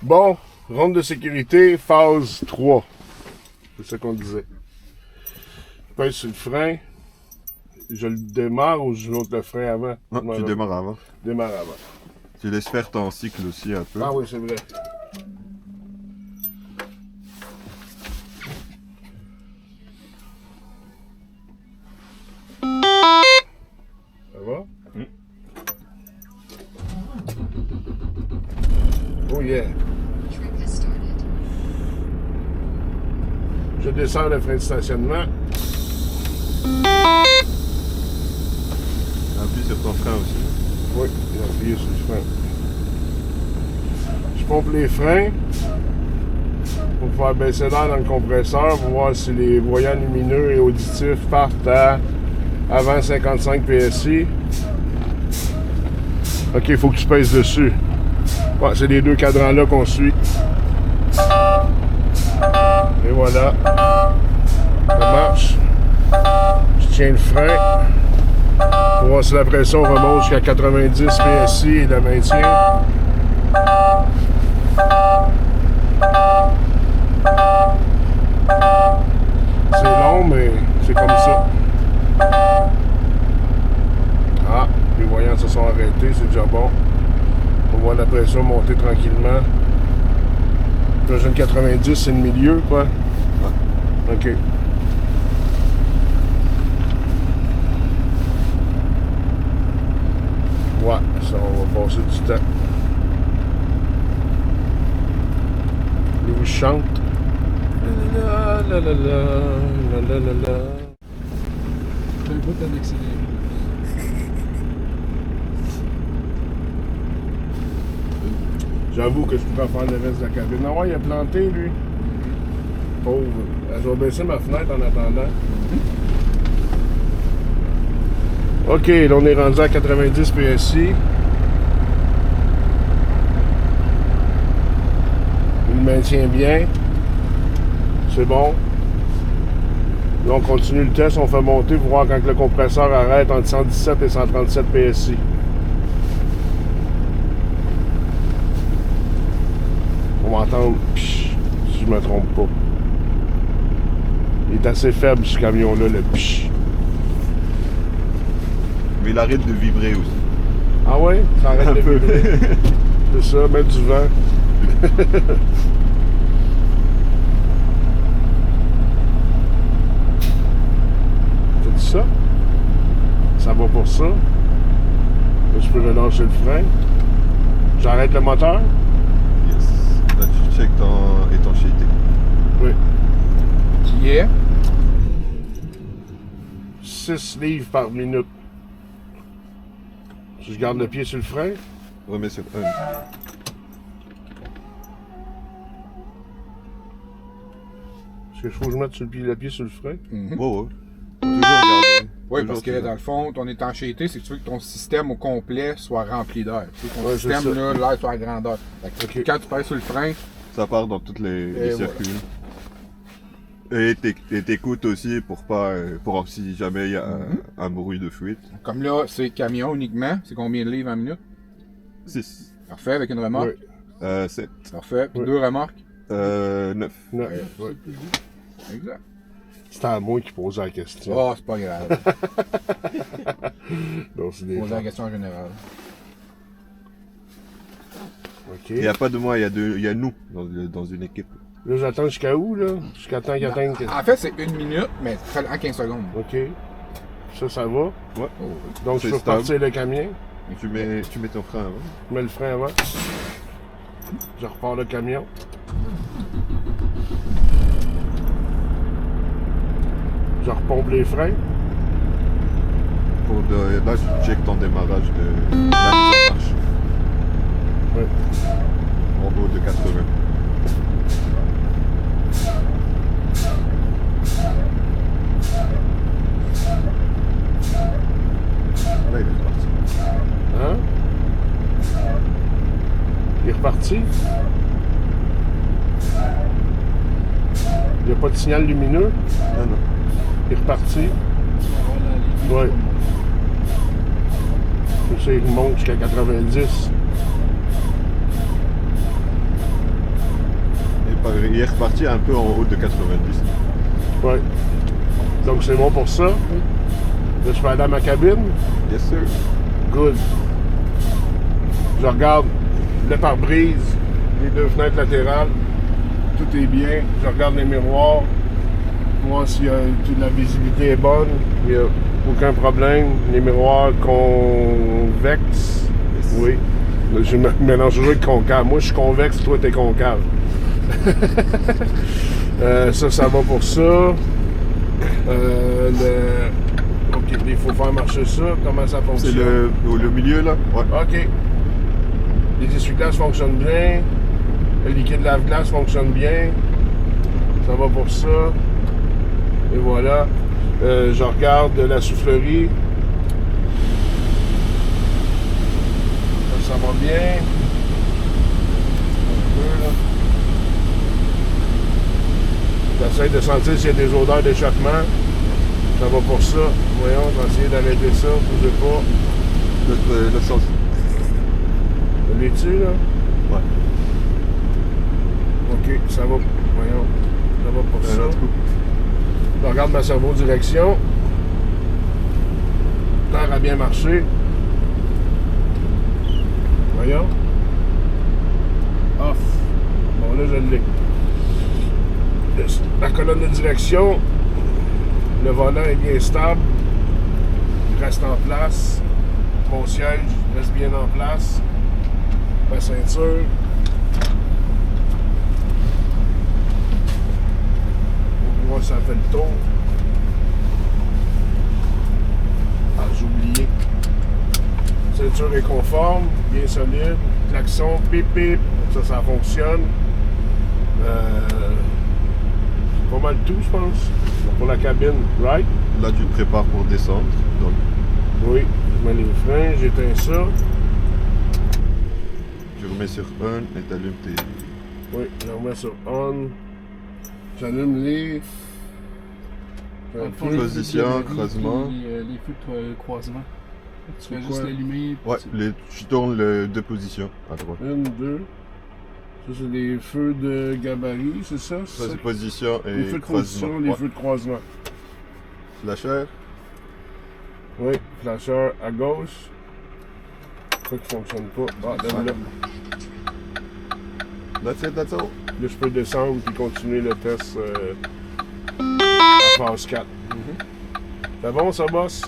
Bon, ronde de sécurité, phase 3. C'est ça qu'on disait. Je pèse sur le frein. Je le démarre ou je monte le frein avant? Non, tu démarres avant. Démarre avant. Tu laisses faire ton cycle aussi un peu. Ah oui, c'est vrai. Ça va? Oh yeah. Je descends le frein de stationnement. Appuie sur ton frein aussi. Oui, j'ai appuyé sur le frein. Je pompe les freins pour faire baisser l'air dans le compresseur pour voir si les voyants lumineux et auditifs partent à avant 55 PSI. Ok, il faut que tu pèses dessus. Ouais, c'est les deux cadrans-là qu'on suit. Et voilà. Ça marche. Je tiens le frein. Pour voir si la pression remonte jusqu'à 90 PSI et la maintient. C'est long, mais c'est comme ça. Ah, les voyants se sont arrêtés, c'est déjà bon. On voit la pression monter tranquillement. Le jeune 90, c'est le milieu, quoi. Ok. Ouais, ça, on va passer du temps. Louis chante. La la la la la la la la. J'ai le goût d'accélérer. J'avoue que je pourrais faire le reste de la cabine. Ah ouais, il a planté, lui. Pauvre. Je vais baisser ma fenêtre en attendant. Ok, là on est rendu à 90 PSI. Il maintient bien. C'est bon. Là on continue le test, on fait monter pour voir quand le compresseur arrête entre 117 et 137 PSI. On va entendre psh, si je me trompe pas. Il est assez faible ce camion-là, le psh. Mais il arrête de vibrer aussi. Ah ouais? Ça arrête Un de peu. vibrer. C'est ça, mettre du vent. T'as dit ça? Ça va pour ça. Là, je peux relâcher le frein. J'arrête le moteur. Yes. Là, tu checkes ton étanchéité. Oui. Qui est 6 livres par minute. Si je garde le pied sur le frein, Remets sur 1. est-ce que je faut que je mette sur le pied sur le frein? Oh, ouais. Toujours garder. Oui, Toujours parce que toujours. dans le fond, ton étanchéité, c'est que tu veux que ton système au complet soit rempli d'air. Tu sais, ton Ouais, c'est système, ça. là, l'air soit à grandeur. Fait que Ok. quand tu pèses sur le frein, Ça part dans tous les Et circuits. Et t'écoutes aussi pour si jamais il y a un bruit de fuite. comme là, c'est camion uniquement, c'est combien de livres en minute? 6. Parfait, avec une remorque. Oui. 7. Parfait. Puis Oui. 2 remorques. 9. Non. Ouais. Exact. C'était à moi qui posait la question. Oh, c'est pas grave. Donc, c'est des Poser la question en général. OK. Il n'y a pas de moi, il y a nous dans une équipe. Là, j'attends jusqu'à où, là? Jusqu'à temps qu'il atteigne... En fait, c'est 1 minute, mais en 15 secondes. OK. Ça va. Ouais. Donc, je C'est peux stable. repartir le camion. Tu mets ton frein avant. Je mets le frein avant. Je repars le camion. Je repompe les freins. Là, tu checkes ton démarrage de la mise en marche. Oui. En haut de 80. Là, il est parti. Hein? Il est reparti. Il n'y a pas de signal lumineux. Non, non. Il est reparti. Oui. Je sais, il monte jusqu'à 90. il est reparti un peu en haut de 90. Ouais. Donc c'est bon pour ça. Là, je peux aller à ma cabine. Yes sir. Good. Je regarde le pare-brise, les deux fenêtres latérales. Tout est bien. Je regarde les miroirs. Voir si toute la visibilité est bonne. Il n'y a aucun problème. Les miroirs convexes. Yes. Oui. Je mélange toujours avec concave. Moi, je suis convexe, toi, t'es concave. Ça va pour ça. OK, il faut faire marcher ça. Comment ça C'est fonctionne? le milieu là? Ouais. OK. Les essuie-glaces fonctionnent bien. Le liquide lave-glace fonctionne bien. Ça va pour ça. Et voilà. Je regarde la soufflerie. Ça va bien. Un peu, là. J'essaie de sentir s'il y a des odeurs d'échappement. Ça va pour ça. Voyons, je vais essayer d'arrêter ça. Bougez pas. Le sens. L'es-tu, là? Ouais. OK, ça va. Voyons. Ça va pour ça. Un autre coup. Je regarde ma servo-direction. L'air a bien marché. Voyons. Off. Bon, là, je l'ai. La colonne de direction. Le volant est bien stable. Il reste en place. Mon siège reste bien en place. Ma ceinture. On va voir si ça fait le tour. Ah, j'ai oublié. Ceinture est conforme, bien solide. Klaxon, pip pip. Ça fonctionne. C'est pas mal tout, je pense. Pour la cabine, right? Là tu te prépares pour descendre. Donc Oui, je mets les freins, j'éteins ça. tu remets sur on et t'allumes tes. Oui, je remets sur on. J'allume les. Dans le fond, Position, les feux de galerie, croisement. puis, les feux de croisement. Tu fais quoi? juste l'allumer. puis Ouais, tu tournes les deux positions à droite. Une, deux. Ça, c'est les feux de gabarit, c'est ça? Ça c'est position et Les feux de croisement. position, les Ouais. feux de croisement. Flasher. Oui, flasher à gauche. Pourquoi qu'il fonctionne pas? Ah, donne-le. That's it, that's all. Là, je peux descendre puis continuer le test à phase 4. C'est bon, ça, boss?